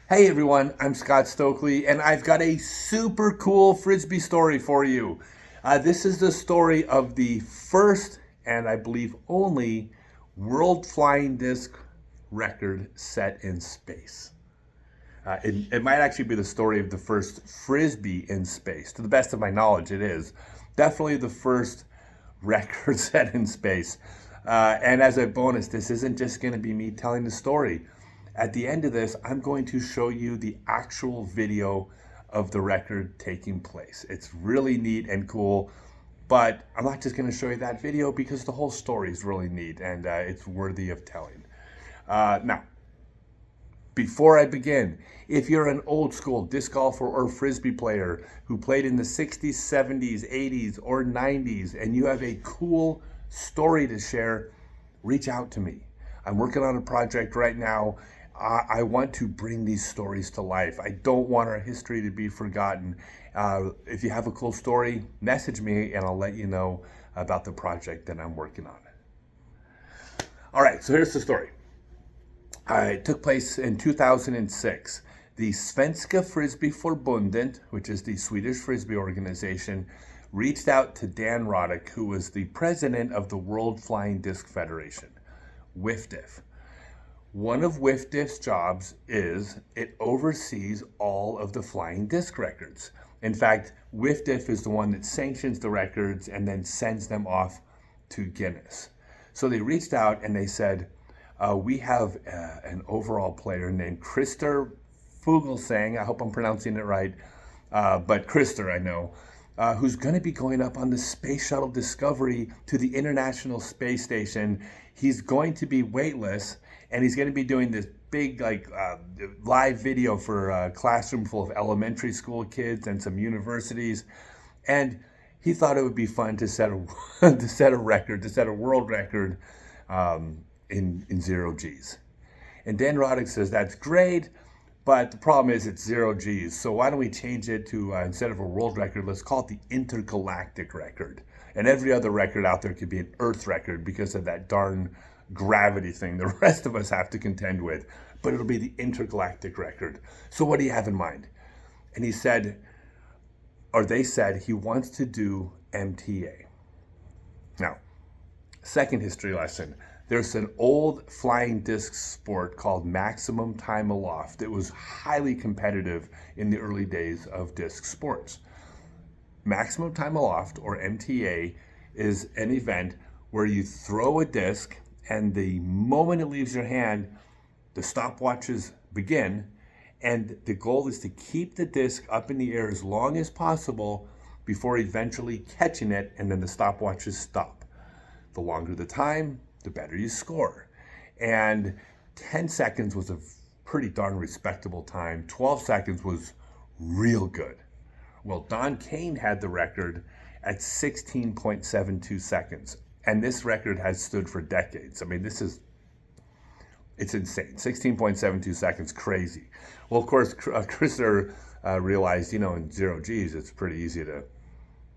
Hey everyone, I'm Scott Stokely, and I've got a super cool Frisbee story for you. This is the story of the first, and I believe only, world flying disc record set in space. It might actually be the story of the first Frisbee in space. To the best of my knowledge, it is. Definitely the first record set in space. And as a bonus, this isn't just going to be me telling the story. At the end of this, I'm going to show you the actual video of the record taking place. It's really neat and cool, but I'm not just going to show you that video because the whole story is really neat and it's worthy of telling. Now, before I begin, if you're an old school disc golfer or frisbee player who played in the 60s, 70s, 80s, or 90s, and you have a cool story to share, reach out to me. I'm working on a project right now. I want to bring these stories to life. I don't want our history to be forgotten. If you have a cool story, message me and I'll let you know about the project that I'm working on. All right, so here's the story. It took place in 2006. The Svenska Frisbeeförbundet, which is the Swedish Frisbee organization, reached out to Dan Roddick, who was the president of the World Flying Disc Federation, WFDF. One of WFDF's jobs is it oversees all of the flying disc records. In fact, WFDF is the one that sanctions the records and then sends them off to Guinness. So they reached out and they said, we have an overall player named Christer Fuglesang, I hope I'm pronouncing it right, but Christer I know, who's going to be going up on the Space Shuttle Discovery to the International Space Station. He's going to be weightless, and he's going to be doing this big live video for a classroom full of elementary school kids and some universities. And he thought it would be fun to set a record, to set a world record in 0 Gs. And Dan Roddick says that's great, but the problem is it's 0 Gs. So why don't we change it to, instead of a world record, let's call it the Intergalactic record. And every other record out there could be an Earth record because of that darn gravity thing the rest of us have to contend with. But it'll be the Intergalactic record. So what do you have in mind? And he said, or they said, he wants to do MTA. Now, second history lesson. There's an old flying disc sport called maximum time aloft. It was highly competitive in the early days of disc sports. Maximum time aloft, or MTA, is an event where you throw a disc and the moment it leaves your hand, the stopwatches begin, and the goal is to keep the disc up in the air as long as possible before eventually catching it, and then the stopwatches stop. The longer the time, the better you score. And 10 seconds was a pretty darn respectable time. 12 seconds was real good. Well, Don Kane had the record at 16.72 seconds. And this record has stood for decades. I mean, it's insane. 16.72 seconds, crazy. Well, of course, Christer realized, in 0 Gs, it's pretty easy to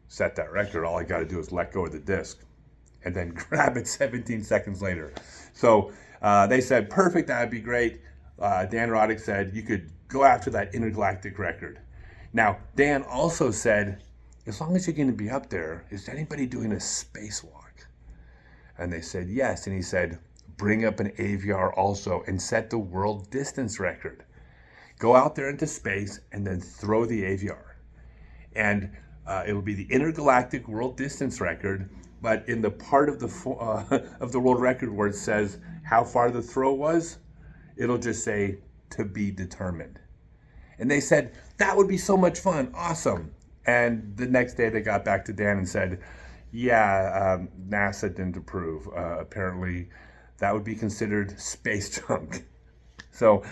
set that record. All I got to do is let go of the disc and then grab it 17 seconds later. So they said, perfect, that'd be great. Dan Roddick said, you could go after that Intergalactic record. Now, Dan also said, as long as you're going to be up there, is anybody doing a spacewalk? And they said, yes. And he said, bring up an AVR also and set the world distance record. Go out there into space and then throw the AVR. And it'll be the Intergalactic world distance record, but in the part of the world record where it says how far the throw was, it'll just say to be determined. And they said, that would be so much fun, awesome. And the next day they got back to Dan and said, yeah, NASA didn't approve. Apparently that would be considered space junk. So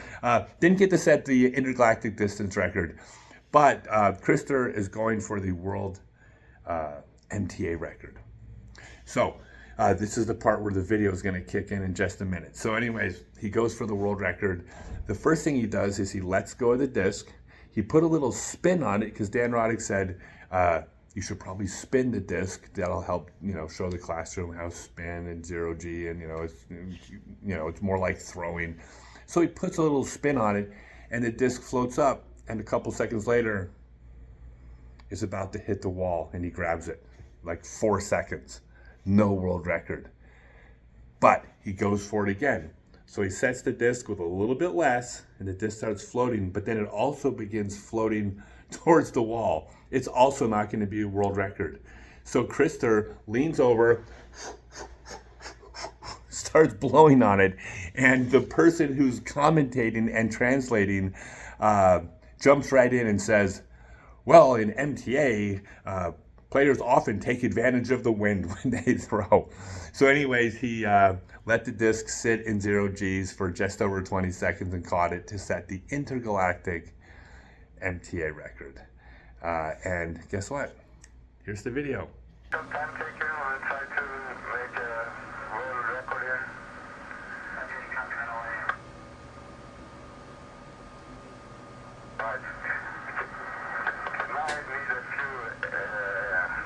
didn't get to set the intergalactic distance record, but Christer is going for the world MTA record. So this is the part where the video is going to kick in just a minute. So anyways, he goes for the world record. The first thing he does is he lets go of the disc. He put a little spin on it because Dan Roddick said, you should probably spin the disc. That'll help, show the classroom how spin and 0 G, and it's more like throwing. So he puts a little spin on it, and the disc floats up, and a couple seconds later, it's about to hit the wall, and he grabs it. Like 4 seconds. No world record. But he goes for it again. So he sets the disc with a little bit less, and the disc starts floating, but then it also begins floating towards the wall. It's also not going to be a world record. So Krister leans over, starts blowing on it, and the person who's commentating and translating jumps right in and says, well, in MTA, players often take advantage of the wind when they throw. So anyways, he let the disc sit in 0 Gs for just over 20 seconds and caught it to set the Intergalactic MTA record. And guess what? Here's the video. Some time taken when I try to make a world record here. Right. Now I need a few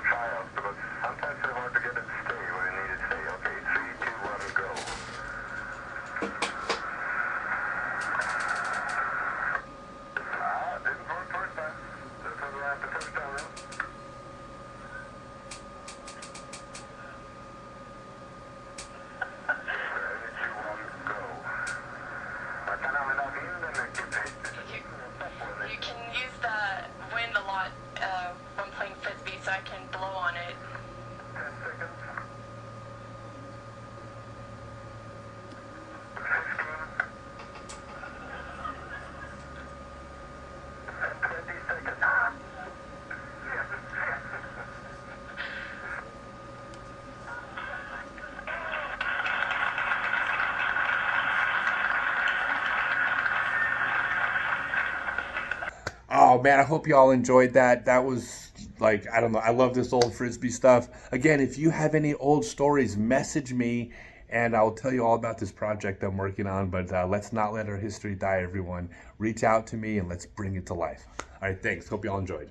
trials because sometimes it's hard to get it to stay where you need it to stay. Okay, 3, 2, 1, go. Didn't work first time. That's what we have the first time then. 3, 2, 1, go. Man kan använda vinden mycket. You can use the wind a lot when playing Frisbee, so I can blow on it. 10 seconds. 15. And 20 seconds. Oh man, I hope you all enjoyed that. That was like, I don't know, I love this old Frisbee stuff. Again, if you have any old stories, message me and I'll tell you all about this project I'm working on. But let's not let our history die, everyone. Reach out to me and let's bring it to life. All right, thanks. Hope you all enjoyed.